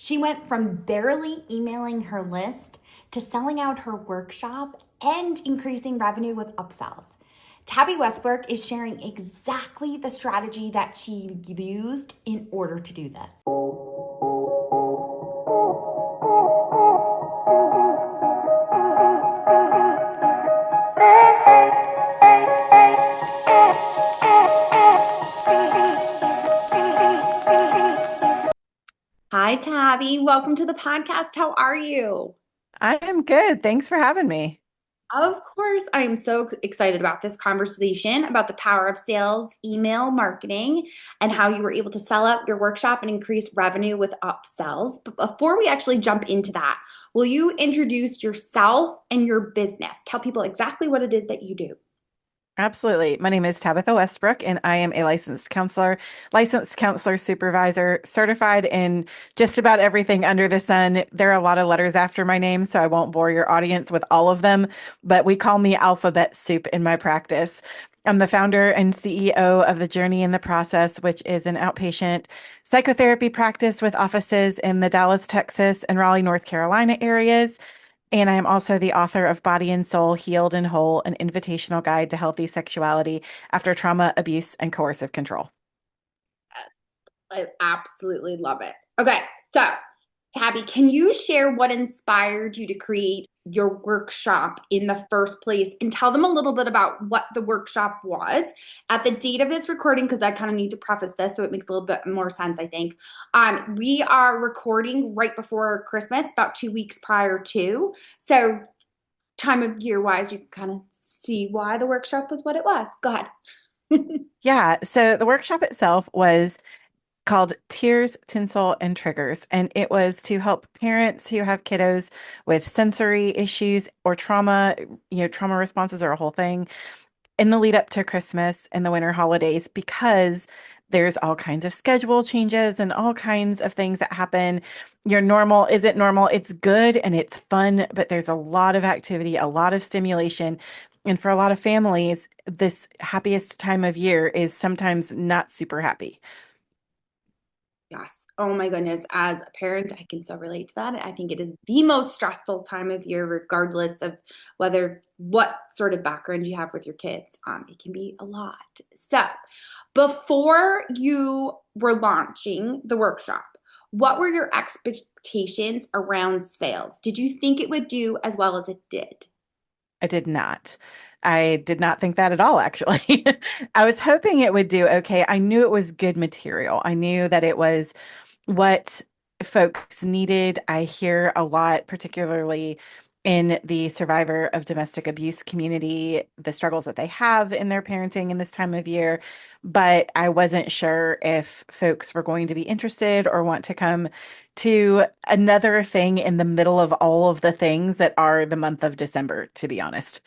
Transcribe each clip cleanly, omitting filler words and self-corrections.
She went from barely emailing her list to selling out her workshop and increasing revenue with upsells. Tabby Westbrook is sharing exactly the strategy that she used in order to do this. Hi, Tabby. Welcome to the podcast. How are you? I am good. Thanks for having me. Of course, I am so excited about this conversation about the power of sales, email marketing, and how you were able to sell out your workshop and increase revenue with upsells. But before we actually jump into that, will you introduce yourself and your business? Tell people exactly what it is that you do. Absolutely. My name is Tabitha Westbrook, and I am a licensed counselor supervisor, certified in just about everything under the sun. There are a lot of letters after my name, so I won't bore your audience with all of them, but we call me alphabet soup in my practice. I'm the founder and CEO of The Journey in the Process, which is an outpatient psychotherapy practice with offices in the Dallas, Texas, and Raleigh, North Carolina areas. And I am also the author of Body and Soul, Healed and Whole, an invitational guide to healthy sexuality after trauma, abuse, and coercive control. I absolutely love it. Okay, so Tabby, can you share what inspired you to create your workshop in the first place and tell them a little bit about what the workshop was at the date of this recording? Because I kind of need to preface this so it makes a little bit more sense, I think. We are recording right before Christmas, about 2 weeks prior to. So, time of year wise, you can kind of see why the workshop was what it was. Go ahead. Yeah, so the workshop itself was called Tears, Tinsel, and Triggers. And it was to help parents who have kiddos with sensory issues or trauma, trauma responses are a whole thing in the lead up to Christmas and the winter holidays because there's all kinds of schedule changes and all kinds of things that happen. Your normal isn't normal. It's good and it's fun, but there's a lot of activity, a lot of stimulation. And for a lot of families, this happiest time of year is sometimes not super happy. Yes. Oh my goodness. As a parent, I can so relate to that. I think it is the most stressful time of year, regardless of whether what sort of background you have with your kids. It can be a lot. So, before you were launching the workshop, what were your expectations around sales? Did you think it would do as well as it did? I did not. I did not think that at all, actually. I was hoping it would do okay. I knew it was good material. I knew that it was what folks needed. I hear a lot, particularly in the survivor of domestic abuse community, the struggles that they have in their parenting in this time of year. But I wasn't sure if folks were going to be interested or want to come to another thing in the middle of all of the things that are the month of December, to be honest.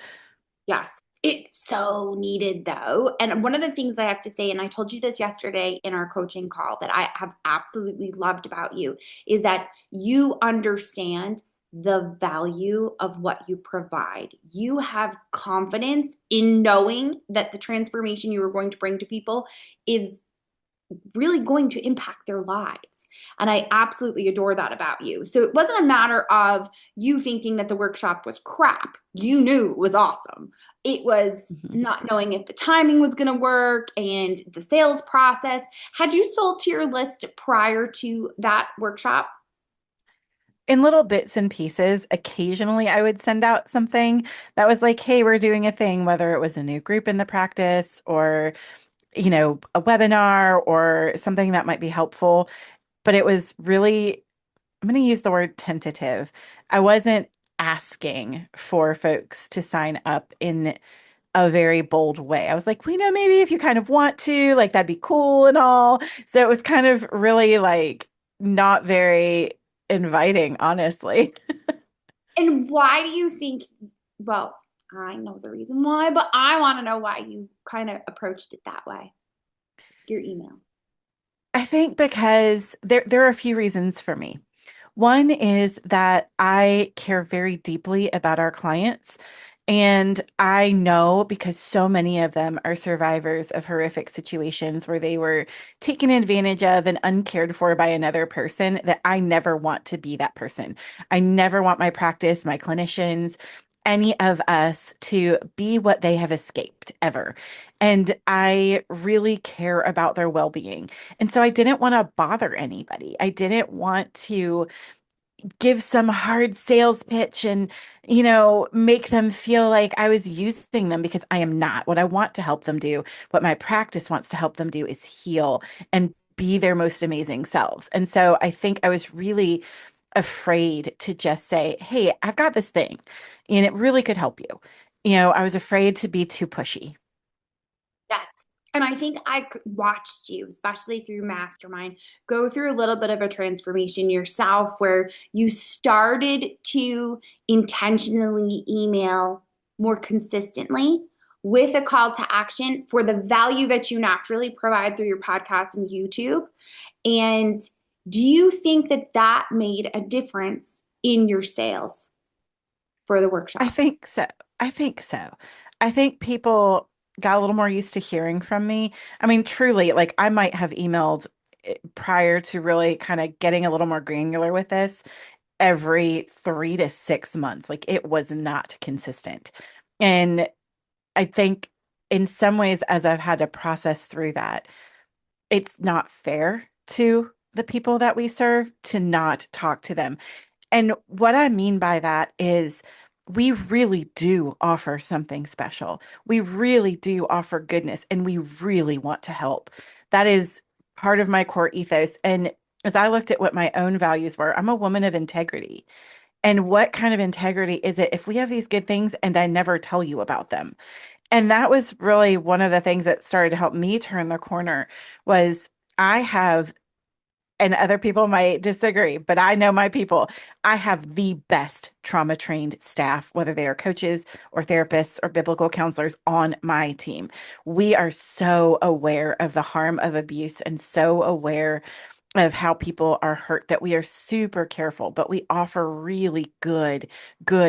Yes. It's so needed though. And one of the things I have to say, and I told you this yesterday in our coaching call that I have absolutely loved about you, is that you understand the value of what you provide. You have confidence in knowing that the transformation you are going to bring to people is really going to impact their lives. And I absolutely adore that about you. So it wasn't a matter of you thinking that the workshop was crap. You knew it was awesome. It was Mhm. not knowing if the timing was going to work and the sales process. Had you sold to your list prior to that workshop? In little bits and pieces, occasionally I would send out something that was like, hey, we're doing a thing, whether it was a new group in the practice or a webinar or something that might be helpful. But it was really, I'm going to use the word tentative. I wasn't asking for folks to sign up in a very bold way. I was like, we know maybe if you kind of want to, like that'd be cool and all. So it was kind of really like not very inviting, honestly. And why do you think, well, I know the reason why, but I want to know why you kind of approached it that way, your email. I think because there are a few reasons for me. One is that I care very deeply about our clients And I know because so many of them are survivors of horrific situations where they were taken advantage of and uncared for by another person that I never want to be that person. I never want my practice, my clinicians, any of us to be what they have escaped ever. And I really care about their well-being. And so I didn't want to bother anybody. I didn't want to give some hard sales pitch and, make them feel like I was using them because I am not. What I want to help them do, what my practice wants to help them do is heal and be their most amazing selves. And so I think I was really afraid to just say, hey, I've got this thing and it really could help you. I was afraid to be too pushy. Yes. And I think watched you, especially through Mastermind, go through a little bit of a transformation yourself where you started to intentionally email more consistently with a call to action for the value that you naturally provide through your podcast and YouTube. And do you think that that made a difference in your sales for the I workshop? think so. I think so. I think people got a little more used to hearing from me. I mean, truly, like I might have emailed prior to really kind of getting a little more granular with this every 3 to 6 months. Like it was not consistent. And I think in some ways, as I've had to process through that, it's not fair to the people that we serve to not talk to them. And what I mean by that is we really do offer something special. We really do offer goodness and we really want to help. That is part of my core ethos. And as I looked at what my own values were, I'm a woman of integrity. And what kind of integrity is it if we have these good things and I never tell you about them? And that was really one of the things that started to help me turn the corner was I have, and other people might disagree, but I know my people. I have the best trauma trained staff, whether they are coaches or therapists or biblical counselors on my team. We are so aware of the harm of abuse and so aware of how people are hurt that we are super careful, but we offer really good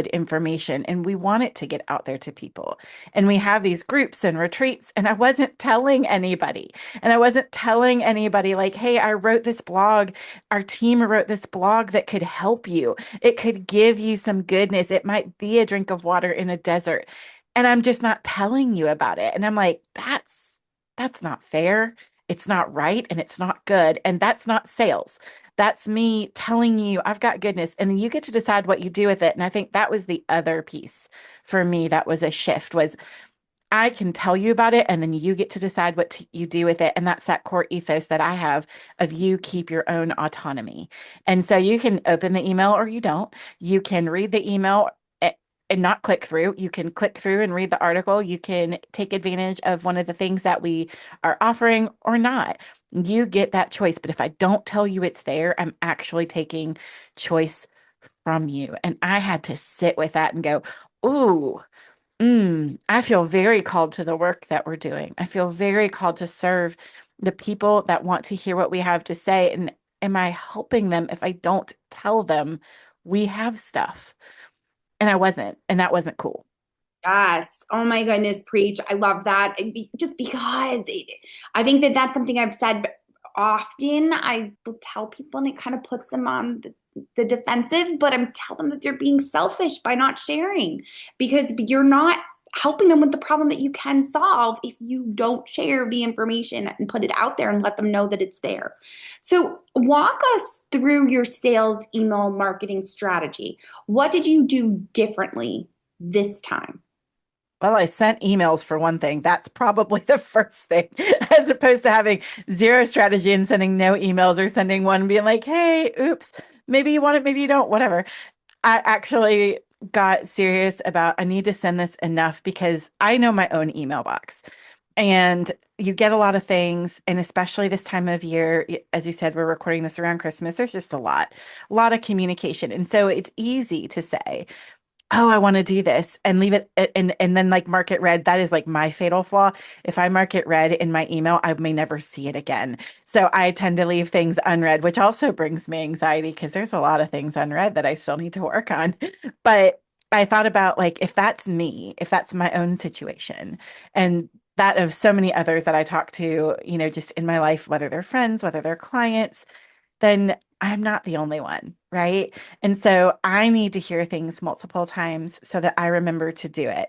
information and we want it to get out there to people. And we have these groups and retreats, and I wasn't telling anybody. And I wasn't telling anybody, like, hey, I wrote this blog. Our team wrote this blog that could help you. It could give you some goodness. It might be a drink of water in a desert. And I'm just not telling you about it. And I'm like, that's not fair. It's not right and it's not good. And that's not sales. That's me telling you I've got goodness. And then you get to decide what you do with it. And I think that was the other piece for me that was a shift was I can tell you about it and then you get to decide what you do with it. And that's that core ethos that I have of you keep your own autonomy. And so you can open the email or you don't. You can read the email and not click through. You can click through and read the article. You can take advantage of one of the things that we are offering or not. You get that choice. But if I don't tell you it's there, I'm actually taking choice from you. And I had to sit with that and go, ooh, I feel very called to the work that we're doing. I feel very called to serve the people that want to hear what we have to say. And am I helping them if I don't tell them we have stuff? And I wasn't, and that wasn't cool. Yes. Oh my goodness, preach. I love that. Just because I think that that's something I've said often. I will tell people, and it kind of puts them on the defensive, but I'm tell them that they're being selfish by not sharing because you're not helping them with the problem that you can solve if you don't share the information and put it out there and let them know that it's there. So, walk us through your sales email marketing strategy. What did you do differently this time? Well, I sent emails for one thing. That's probably the first thing, as opposed to having zero strategy and sending no emails or sending one being like, hey, oops, maybe you want it, maybe you don't, whatever. I actually got serious about I need to send this enough because I know my own email box. And you get a lot of things, and especially this time of year, as you said, we're recording this around Christmas. There's just a lot of communication. And so it's easy to say, oh, I want to do this and leave it and then like mark it red. That is like my fatal flaw. If I mark it red in my email, I may never see it again. So I tend to leave things unread, which also brings me anxiety because there's a lot of things unread that I still need to work on. But I thought about like, if that's me, if that's my own situation, and that of so many others that I talk to, just in my life, whether they're friends, whether they're clients, then I'm not the only one, right? And so I need to hear things multiple times so that I remember to do it.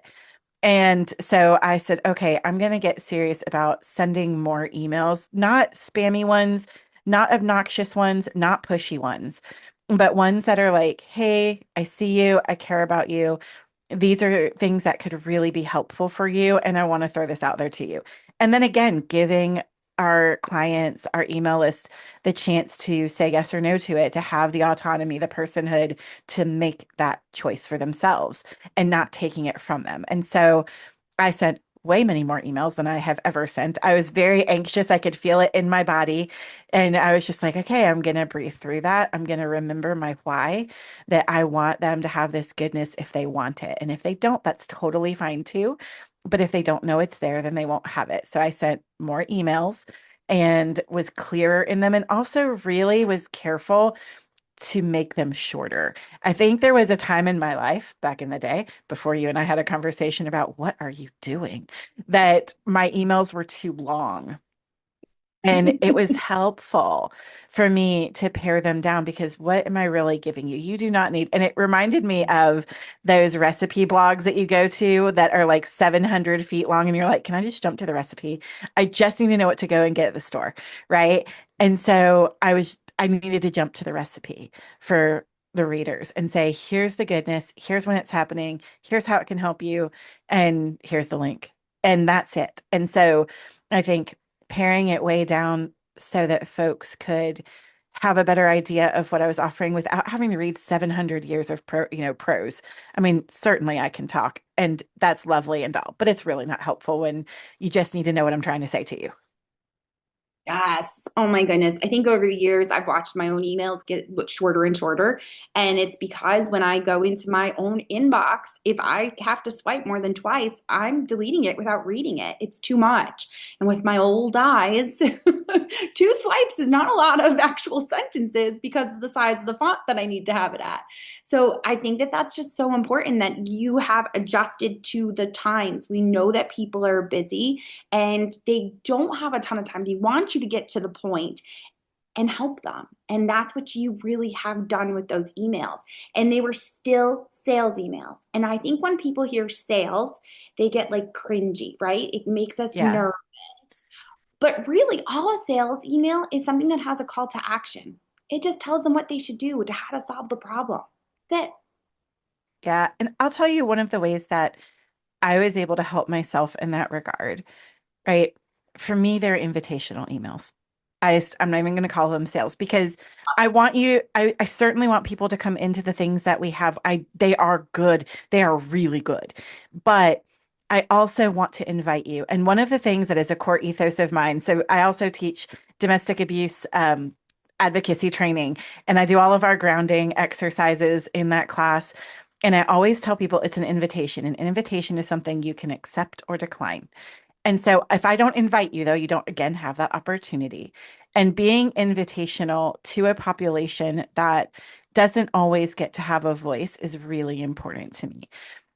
And so I said, okay, I'm going to get serious about sending more emails, not spammy ones, not obnoxious ones, not pushy ones, but ones that are like, hey, I see you, I care about you. These are things that could really be helpful for you. And I want to throw this out there to you. And then again, giving our clients, our email list, the chance to say yes or no to it, to have the autonomy, the personhood to make that choice for themselves and not taking it from them. And so I sent way many more emails than I have ever sent. I was very anxious. I could feel it in my body. And I was just like, okay, I'm going to breathe through that. I'm going to remember my why, that I want them to have this goodness if they want it. And if they don't, that's totally fine too. But if they don't know it's there, then they won't have it. So I sent more emails and was clearer in them and also really was careful to make them shorter. I think there was a time in my life back in the day before you and I had a conversation about what are you doing, that my emails were too long. And it was helpful for me to pare them down because what am I really giving you? You do not need, and it reminded me of those recipe blogs that you go to that are like 700 feet long. And you're like, can I just jump to the recipe? I just need to know what to go and get at the store. Right. And so I needed to jump to the recipe for the readers and say, here's the goodness. Here's when it's happening. Here's how it can help you. And here's the link. And that's it. And so I think paring it way down so that folks could have a better idea of what I was offering without having to read 700 years of prose. I mean, certainly I can talk and that's lovely and all, but it's really not helpful when you just need to know what I'm trying to say to you. Yes. Oh my goodness. I think over years I've watched my own emails get shorter and shorter. And it's because when I go into my own inbox, if I have to swipe more than twice, I'm deleting it without reading it. It's too much. And with my old eyes, two swipes is not a lot of actual sentences because of the size of the font that I need to have it at. So I think that that's just so important that you have adjusted to the times. We know that people are busy and they don't have a ton of time. They want you to get to the point and help them. And that's what you really have done with those emails. And they were still sales emails. And I think when people hear sales, they get like cringy, right? It makes us Yeah. nervous. But really, all a sales email is something that has a call to action. It just tells them what they should do to how to solve the problem. That's it. Yeah. And I'll tell you one of the ways that I was able to help myself in that regard, right? For me, they're invitational emails. I'm not even going to call them sales because I certainly want people to come into the things that we have. They are good. They are really good. But I also want to invite you. And one of the things that is a core ethos of mine, so I also teach domestic abuse advocacy training, and I do all of our grounding exercises in that class. And I always tell people it's an invitation. An invitation is something you can accept or decline. And so if I don't invite you, though, you don't again have that opportunity. And being invitational to a population that doesn't always get to have a voice is really important to me.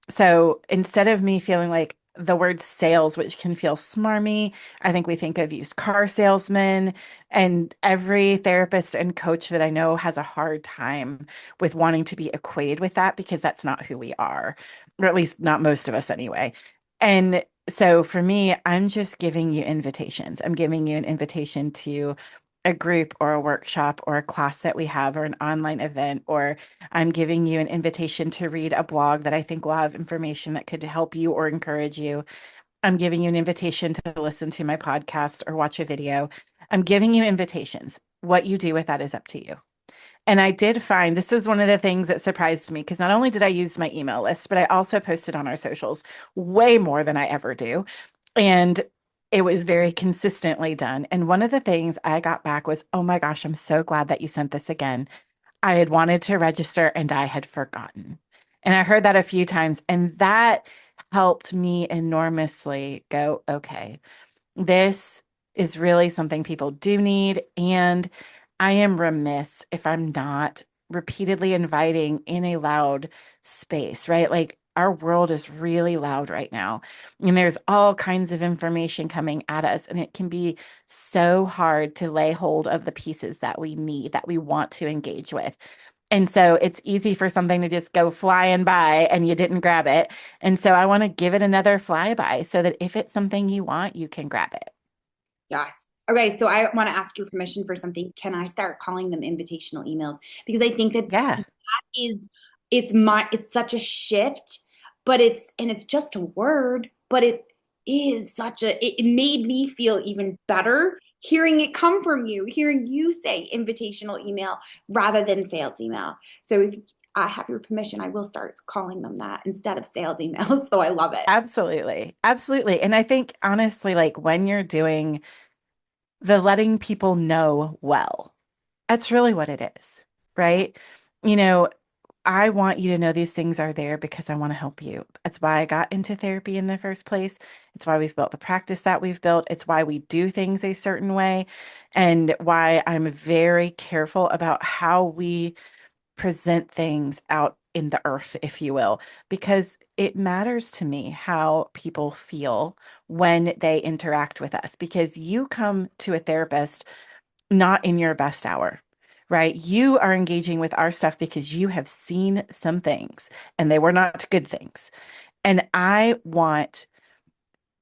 So instead of me feeling like the word sales, which can feel smarmy, I think we think of used car salesmen, and every therapist and coach that I know has a hard time with wanting to be equated with that because that's not who we are, or at least not most of us anyway. And so for me, I'm just giving you invitations. I'm giving you an invitation to a group or a workshop or a class that we have or an online event, or I'm giving you an invitation to read a blog that I think will have information that could help you or encourage you. I'm giving you an invitation to listen to my podcast or watch a video. I'm giving you invitations. What you do with that is up to you. And I did find this was one of the things that surprised me because not only did I use my email list, but I also posted on our socials way more than I ever do. And it was very consistently done. And one of the things I got back was, oh my gosh, I'm so glad that you sent this again. I had wanted to register and I had forgotten. And I heard that a few times, and that helped me enormously go, okay, this is really something people do need. And I am remiss if I'm not repeatedly inviting in a loud space, right? Like our world is really loud right now. And there's all kinds of information coming at us. And it can be so hard to lay hold of the pieces that we need, that we want to engage with. And so it's easy for something to just go flying by and you didn't grab it. And so I want to give it another flyby so that if it's something you want, you can grab it. Yes. Okay, so I want to ask your permission for something. Can I start calling them invitational emails? Because I think that Yeah, is it's such a shift, but it's just a word, but it is such a it made me feel even better hearing it come from you, hearing you say invitational email rather than sales email. So if I have your permission, I will start calling them that instead of sales emails. So I love it. absolutely. Absolutely. And I think honestly, like when you're doing the letting people know well, that's really what it is, right? You know, I want you to know these things are there because I want to help you. That's why I got into therapy in the first place. It's why we've built the practice that we've built. It's why we do things a certain way, and why I'm very careful about how we present things out in the earth, if you will, because it matters to me how people feel when they interact with us. Because you come to a therapist not in your best hour, right? You are engaging with our stuff because you have seen some things and they were not good things. And I want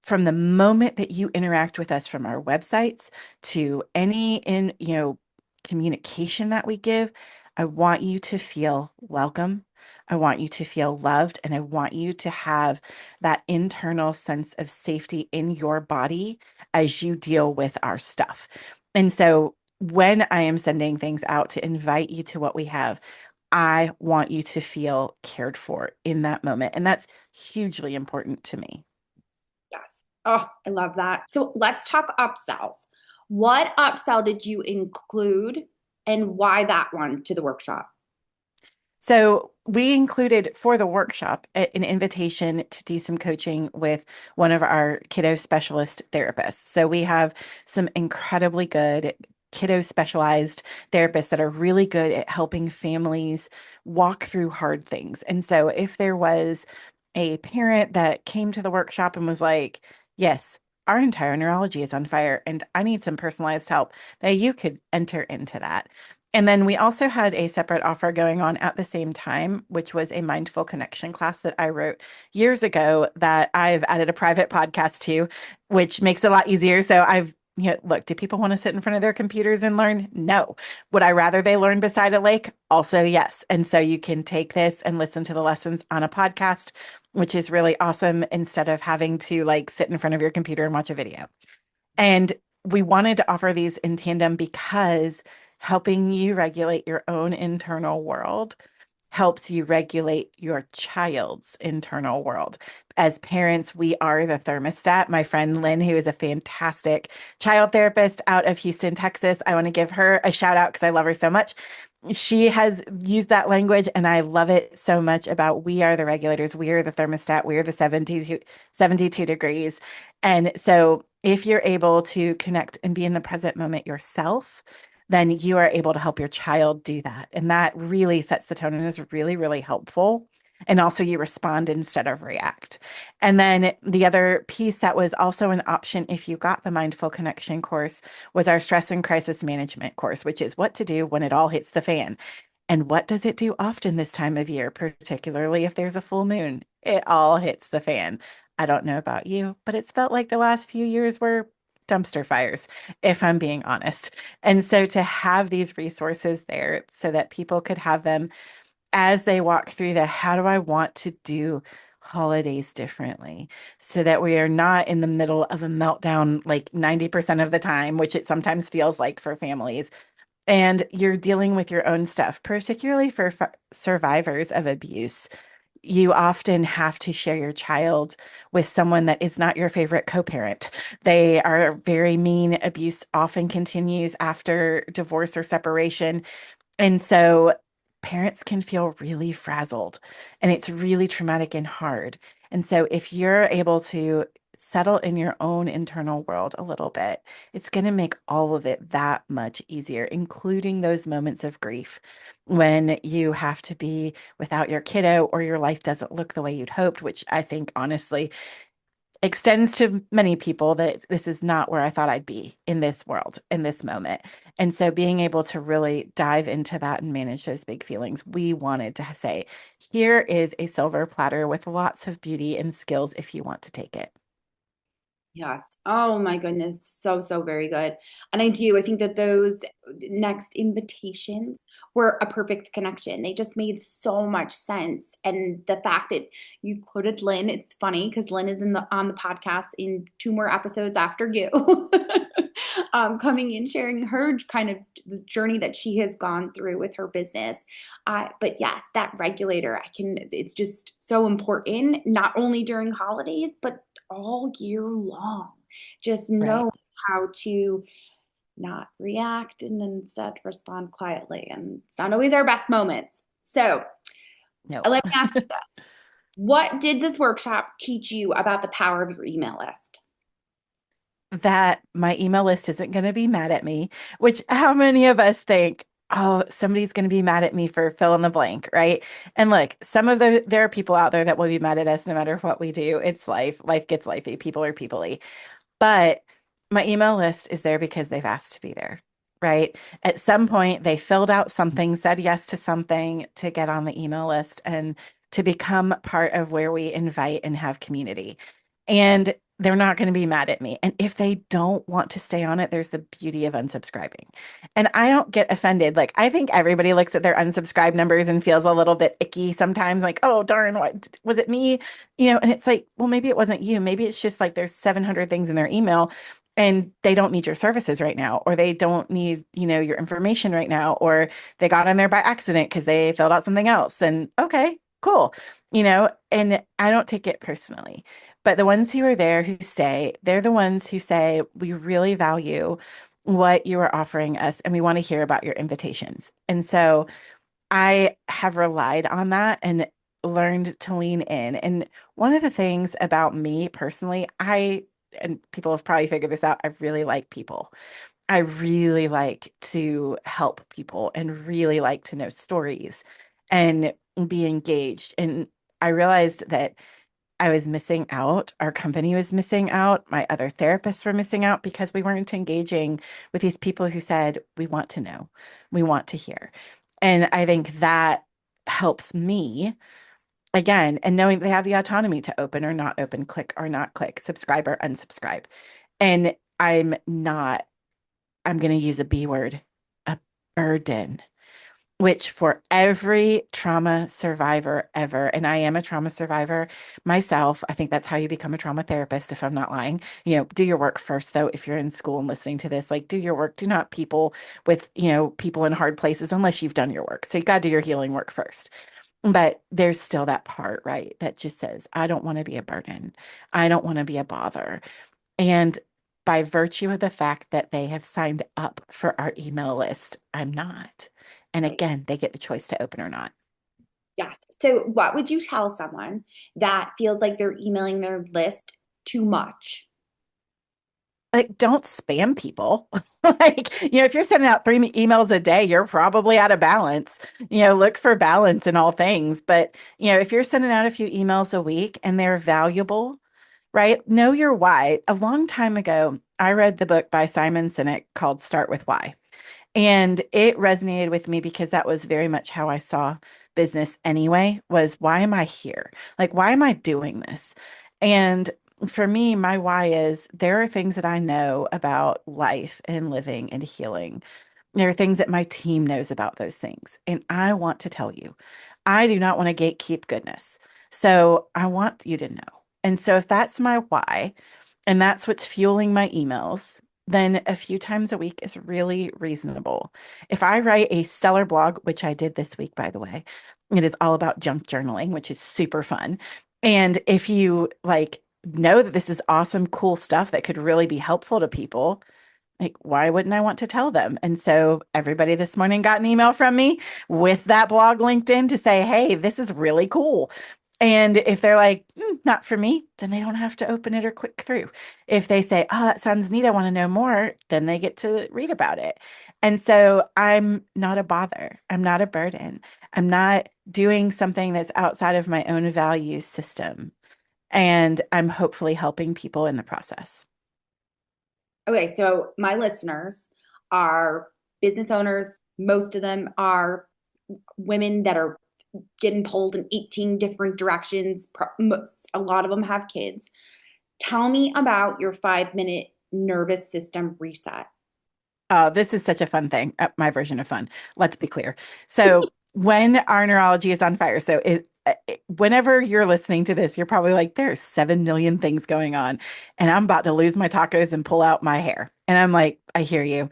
from the moment that you interact with us from our websites to any communication that we give, I want you to feel welcome. I want you to feel loved, and I want you to have that internal sense of safety in your body as you deal with our stuff. And so when I am sending things out to invite you to what we have, I want you to feel cared for in that moment. And that's hugely important to me. Yes. Oh, I love that. So let's talk upsells. What upsell did you include and why that one to the workshop? So we included for the workshop an invitation to do some coaching with one of our kiddo specialist therapists. So we have some incredibly good kiddo specialized therapists that are really good at helping families walk through hard things. And so if there was a parent that came to the workshop and was like, yes, our entire neurology is on fire and I need some personalized help, that you could enter into that. And then we also had a separate offer going on at the same time, which was a mindful connection class that I wrote years ago that I've added a private podcast to, which makes it a lot easier. So look, do people want to sit in front of their computers and learn? No. Would I rather they learn beside a lake? Also, yes. And so you can take this and listen to the lessons on a podcast, which is really awesome instead of having to like sit in front of your computer and watch a video. And we wanted to offer these in tandem because helping you regulate your own internal world helps you regulate your child's internal world. As parents, we are the thermostat. My friend Lynn, who is a fantastic child therapist out of Houston, Texas, I want to give her a shout out because I love her so much. She has used that language, and I love it so much about we are the regulators, we are the thermostat, we are the 72 degrees. And so if you're able to connect and be in the present moment yourself, then you are able to help your child do that. And that really sets the tone and is really, really helpful. And also, you respond instead of react. And then the other piece that was also an option if you got the Mindful Connection course was our stress and crisis management course, which is what to do when it all hits the fan. And what does it do often this time of year, particularly if there's a full moon? It all hits the fan. I don't know about you, but it's felt like the last few years were dumpster fires, if I'm being honest. And so to have these resources there so that people could have them as they walk through the how do I want to do holidays differently so that we are not in the middle of a meltdown like 90% of the time, which it sometimes feels like for families. And you're dealing with your own stuff, particularly for survivors of abuse. You often have to share your child with someone that is not your favorite co-parent. They are very mean. Abuse often continues after divorce or separation. And so parents can feel really frazzled and it's really traumatic and hard. And so if you're able to settle in your own internal world a little bit. It's going to make all of it that much easier, including those moments of grief when you have to be without your kiddo or your life doesn't look the way you'd hoped, which I think honestly extends to many people that this is not where I thought I'd be in this world, in this moment. And so being able to really dive into that and manage those big feelings, we wanted to say, here is a silver platter with lots of beauty and skills if you want to take it. Yes. Oh my goodness. So, so very good. And I do. I think that those next invitations were a perfect connection. They just made so much sense. And the fact that you quoted Lynn, it's funny because Lynn is on the podcast in two more episodes after you. Coming in, sharing her kind of the journey that she has gone through with her business. But yes, that regulator, it's just so important, not only during holidays, but all year long. Just Right. know how to not react and instead respond quietly. And it's not always our best moments. So No. let me ask you this. What did this workshop teach you about the power of your email list? That my email list isn't going to be mad at me, which how many of us think, oh, somebody's going to be mad at me for fill in the blank, right? And look, there are people out there that will be mad at us no matter what we do. It's life. Life gets lifey. People are peoply. But my email list is there because they've asked to be there, right? At some point, they filled out something, said yes to something to get on the email list and to become part of where we invite and have community. And they're not going to be mad at me. And if they don't want to stay on it, there's the beauty of unsubscribing. And I don't get offended. Like, I think everybody looks at their unsubscribe numbers and feels a little bit icky sometimes, like, oh, darn, what was it me? And it's like, well, maybe it wasn't you. Maybe it's just like there's 700 things in their email and they don't need your services right now, or they don't need, your information right now, or they got on there by accident because they filled out something else. And okay, cool. And I don't take it personally. But the ones who are there who stay, they're the ones who say, we really value what you are offering us and we want to hear about your invitations. And so I have relied on that and learned to lean in. And one of the things about me personally, and people have probably figured this out, I really like people. I really like to help people and really like to know stories and be engaged. And I realized that I was missing out. Our company was missing out. My other therapists were missing out because we weren't engaging with these people who said, we want to know, we want to hear. And I think that helps me again, and knowing they have the autonomy to open or not open, click or not click, subscribe or unsubscribe. And I'm going to use a B word, a burden, which for every trauma survivor ever, and I am a trauma survivor myself, I think that's how you become a trauma therapist, if I'm not lying. Do your work first, though, if you're in school and listening to this, like do your work. Do not people with, people in hard places unless you've done your work. So you got to do your healing work first. But there's still that part, right, that just says, I don't want to be a burden. I don't want to be a bother. And by virtue of the fact that they have signed up for our email list, I'm not. And Right. again, they get the choice to open or not. Yes. So, what would you tell someone that feels like they're emailing their list too much? Like, don't spam people. Like, if you're sending out three emails a day, you're probably out of balance. Look for balance in all things. But, if you're sending out a few emails a week and they're valuable, right? Know your why. A long time ago, I read the book by Simon Sinek called Start with Why. And it resonated with me because that was very much how I saw business anyway, was why am I here? Like, why am I doing this? And for me, my why is there are things that I know about life and living and healing. There are things that my team knows about those things. And I want to tell you, I do not want to gatekeep goodness. So I want you to know. And so if that's my why, and that's what's fueling my emails, then a few times a week is really reasonable. If I write a stellar blog, which I did this week, by the way, it is all about junk journaling, which is super fun. And if you know that this is awesome, cool stuff that could really be helpful to people, like, why wouldn't I want to tell them? And so everybody this morning got an email from me with that blog linked in to say, hey, this is really cool. And if they're like, not for me, then they don't have to open it or click through. If they say, oh, that sounds neat, I want to know more, then they get to read about it. And so I'm not a bother. I'm not a burden. I'm not doing something that's outside of my own value system. And I'm hopefully helping people in the process. Okay, so my listeners are business owners. Most of them are women that are getting pulled in 18 different directions. A lot of them have kids. Tell me about your 5 minute nervous system reset. Oh, this is such a fun thing. My version of fun. Let's be clear. So when our neurology is on fire, whenever you're listening to this, you're probably like, there's 7 million things going on, and I'm about to lose my tacos and pull out my hair. And I'm like, I hear you.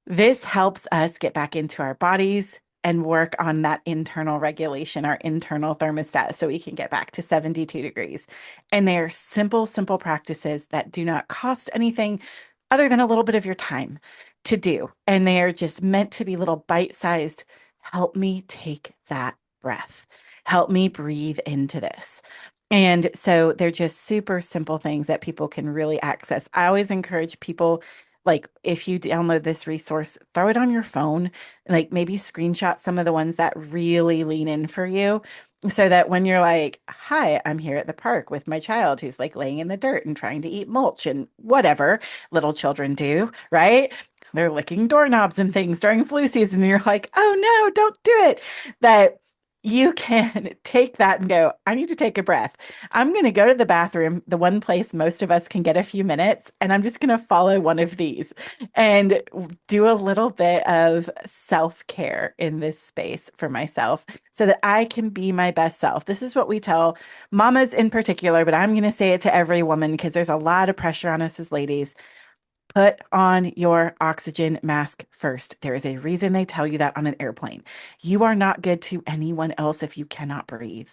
This helps us get back into our bodies and work on that internal regulation, our internal thermostat, so we can get back to 72 degrees. And they are simple, simple practices that do not cost anything other than a little bit of your time to do. And they are just meant to be little bite-sized, help me take that breath. Help me breathe into this. And so they're just super simple things that people can really access. I always encourage people, like, if you download this resource, throw it on your phone, like maybe screenshot some of the ones that really lean in for you, so that when you're like, hi, I'm here at the park with my child who's like laying in the dirt and trying to eat mulch and whatever little children do, right? They're licking doorknobs and things during flu season. And you're like, oh no, don't do it. That you can take that and go, I need to take a breath. I'm going to go to the bathroom, the one place most of us can get a few minutes, and I'm just going to follow one of these and do a little bit of self-care in this space for myself so that I can be my best self. This is what we tell mamas in particular, but I'm going to say it to every woman because there's a lot of pressure on us as ladies. Put on your oxygen mask first. There is a reason they tell you that on an airplane. You are not good to anyone else if you cannot breathe.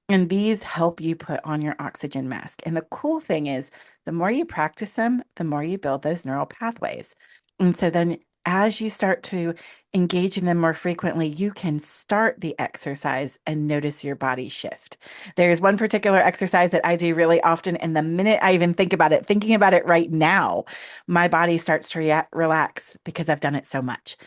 And these help you put on your oxygen mask. And the cool thing is, the more you practice them, the more you build those neural pathways. And so then, as you start to engage in them more frequently, you can start the exercise and notice your body shift. There's one particular exercise that I do really often. And the minute I even think about it, thinking about it right now, my body starts to relax because I've done it so much.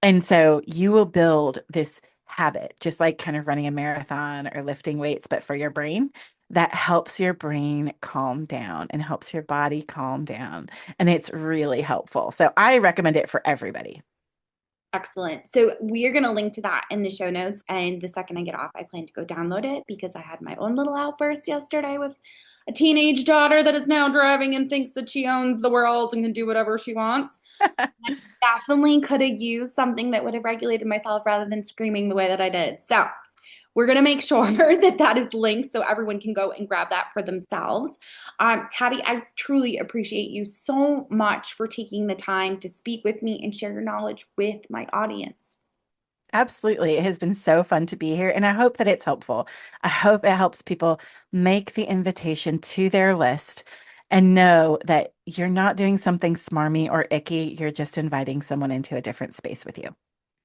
And so you will build this habit, just like kind of running a marathon or lifting weights, but for your brain, that helps your brain calm down and helps your body calm down. And it's really helpful. So I recommend it for everybody. Excellent. So we are going to link to that in the show notes. And the second I get off, I plan to go download it because I had my own little outburst yesterday with a teenage daughter that is now driving and thinks that she owns the world and can do whatever she wants. Definitely could have used something that would have regulated myself rather than screaming the way that I did. So we're going to make sure that that is linked so everyone can go and grab that for themselves. Tabby, I truly appreciate you so much for taking the time to speak with me and share your knowledge with my audience. Absolutely. It has been so fun to be here, and I hope that it's helpful. I hope it helps people make the invitation to their list and know that you're not doing something smarmy or icky. You're just inviting someone into a different space with you.